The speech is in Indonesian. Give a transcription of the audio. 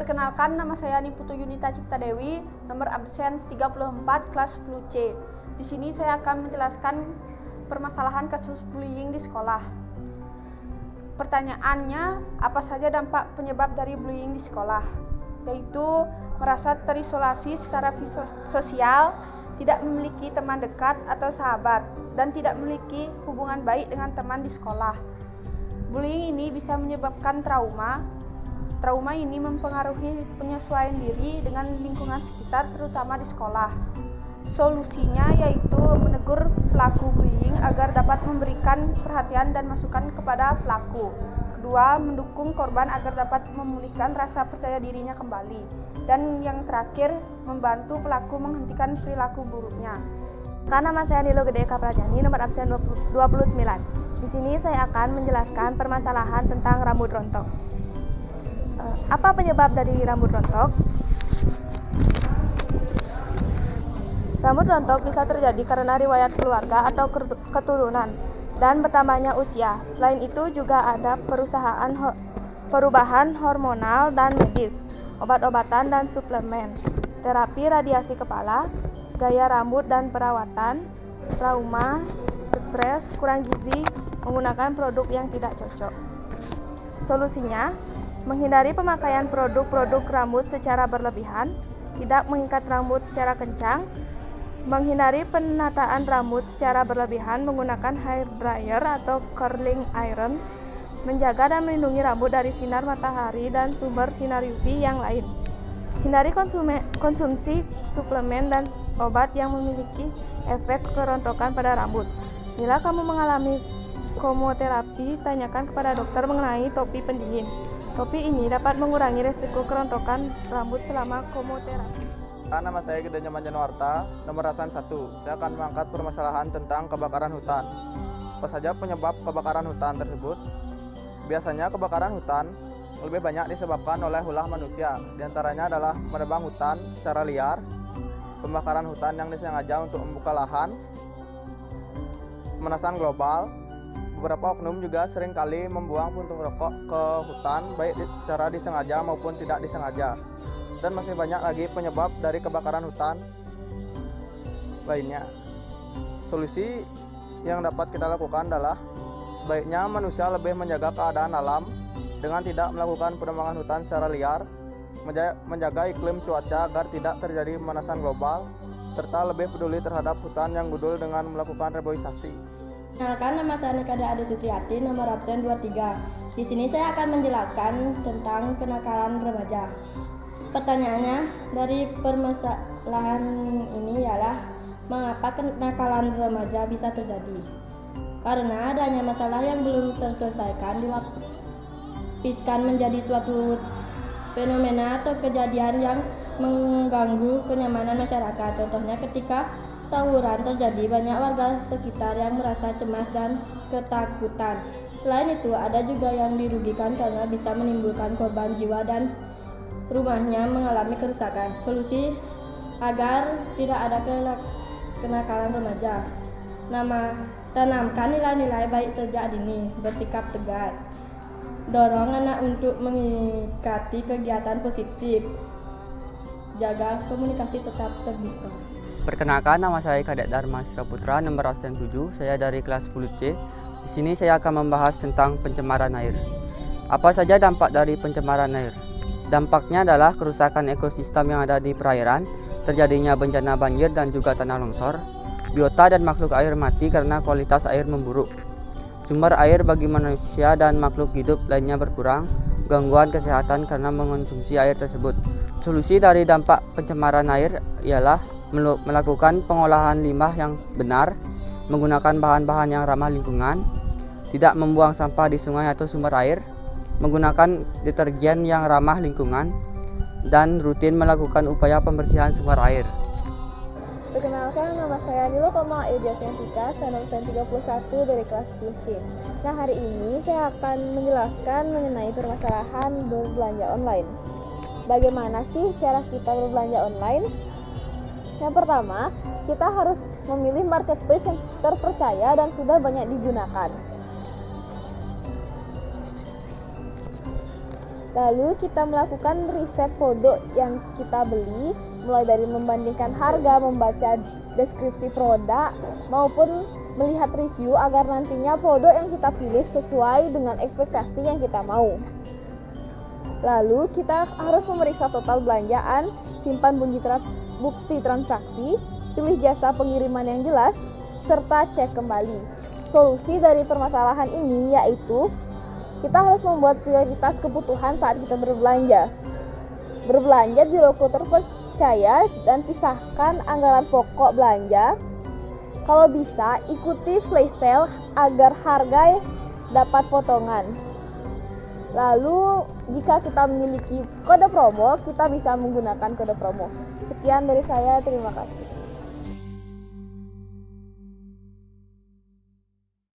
Perkenalkan, nama saya Niputu Yunita Cipta Dewi, nomor absen 34 kelas 10C. Di sini saya akan menjelaskan permasalahan kasus bullying di sekolah. Pertanyaannya, apa saja dampak penyebab dari bullying di sekolah? Yaitu merasa terisolasi secara sosial, tidak memiliki teman dekat atau sahabat, dan tidak memiliki hubungan baik dengan teman di sekolah. Bullying ini bisa menyebabkan trauma. Trauma ini mempengaruhi penyesuaian diri dengan lingkungan sekitar, terutama di sekolah. Solusinya yaitu menegur pelaku bullying agar dapat memberikan perhatian dan masukan kepada pelaku. Kedua, mendukung korban agar dapat memulihkan rasa percaya dirinya kembali. Dan yang terakhir, membantu pelaku menghentikan perilaku buruknya. Nama saya Nilo Gede Eka Prajani, nomor absen 29. Di sini saya akan menjelaskan permasalahan tentang rambut rontok. Apa penyebab dari rambut rontok? Rambut rontok bisa terjadi karena riwayat keluarga atau keturunan dan bertambahnya usia. Selain itu juga ada perubahan hormonal dan medis, obat-obatan dan suplemen, terapi radiasi kepala, gaya rambut dan perawatan, trauma, stres, kurang gizi, menggunakan produk yang tidak cocok. Solusinya, menghindari pemakaian produk-produk rambut secara berlebihan, tidak mengikat rambut secara kencang, menghindari penataan rambut secara berlebihan menggunakan hair dryer atau curling iron, menjaga dan melindungi rambut dari sinar matahari dan sumber sinar UV yang lain. Hindari konsumsi suplemen dan obat yang memiliki efek kerontokan pada rambut. Bila kamu mengalami kemoterapi, tanyakan kepada dokter mengenai topi pendingin. Topi ini dapat mengurangi resiko kerontokan rambut selama kemoterapi. Nama saya Gede Nyoman Januarta, nomor absen 1. Saya akan mengangkat permasalahan tentang kebakaran hutan. Apa saja penyebab kebakaran hutan tersebut? Biasanya kebakaran hutan lebih banyak disebabkan oleh ulah manusia. Di antaranya adalah menebang hutan secara liar, pembakaran hutan yang disengaja untuk membuka lahan, pemanasan global. Beberapa oknum juga seringkali membuang puntung rokok ke hutan, baik secara disengaja maupun tidak disengaja. Dan masih banyak lagi penyebab dari kebakaran hutan lainnya. Solusi yang dapat kita lakukan adalah sebaiknya manusia lebih menjaga keadaan alam dengan tidak melakukan penebangan hutan secara liar, menjaga iklim cuaca agar tidak terjadi pemanasan global, serta lebih peduli terhadap hutan yang gundul dengan melakukan reboisasi. Perkenalkan, nama saya Nikada Ade Sutriyati, nomor absen 23. Di sini saya akan menjelaskan tentang kenakalan remaja. Pertanyaannya, dari permasalahan ini ialah mengapa kenakalan remaja bisa terjadi? Karena adanya masalah yang belum terselesaikan dilapiskan menjadi suatu fenomena atau kejadian yang mengganggu kenyamanan masyarakat. Contohnya ketika tawuran terjadi, banyak warga sekitar yang merasa cemas dan ketakutan. Selain itu, ada juga yang dirugikan karena bisa menimbulkan korban jiwa dan rumahnya mengalami kerusakan. Solusi agar tidak ada kenakalan remaja: tanamkan nilai-nilai baik sejak dini, bersikap tegas, dorong anak untuk mengikuti kegiatan positif, jaga komunikasi tetap terbuka. Perkenalkan, nama saya Kadek Dharma Sikaputra, nomor absen 7. Saya dari kelas 10C. Di sini saya akan membahas tentang pencemaran air. Apa saja dampak dari pencemaran air? Dampaknya adalah kerusakan ekosistem yang ada di perairan, terjadinya bencana banjir dan juga tanah longsor, biota dan makhluk air mati karena kualitas air memburuk. Sumber air bagi manusia dan makhluk hidup lainnya berkurang, gangguan kesehatan karena mengonsumsi air tersebut. Solusi dari dampak pencemaran air ialah melakukan pengolahan limbah yang benar, menggunakan bahan-bahan yang ramah lingkungan, tidak membuang sampah di sungai atau sumber air, menggunakan deterjen yang ramah lingkungan, dan rutin melakukan upaya pembersihan sumber air. Perkenalkan, nama saya Nilo Koma Ediafiantika, saya nomor 31 dari kelas 10C. Nah, hari ini saya akan menjelaskan mengenai permasalahan berbelanja online. Bagaimana sih cara kita berbelanja online? Yang pertama, kita harus memilih marketplace yang terpercaya dan sudah banyak digunakan. Lalu kita melakukan riset produk yang kita beli, mulai dari membandingkan harga, membaca deskripsi produk, maupun melihat review agar nantinya produk yang kita pilih sesuai dengan ekspektasi yang kita mau. Lalu kita harus memeriksa total belanjaan, simpan bukti transaksi, pilih jasa pengiriman yang jelas, serta cek kembali. Solusi dari permasalahan ini yaitu kita harus membuat prioritas kebutuhan saat kita berbelanja. Berbelanja di toko terpercaya dan pisahkan anggaran pokok belanja. Kalau bisa, ikuti flash sale agar harga dapat potongan. Lalu, jika kita memiliki kode promo, kita bisa menggunakan kode promo. Sekian dari saya, terima kasih.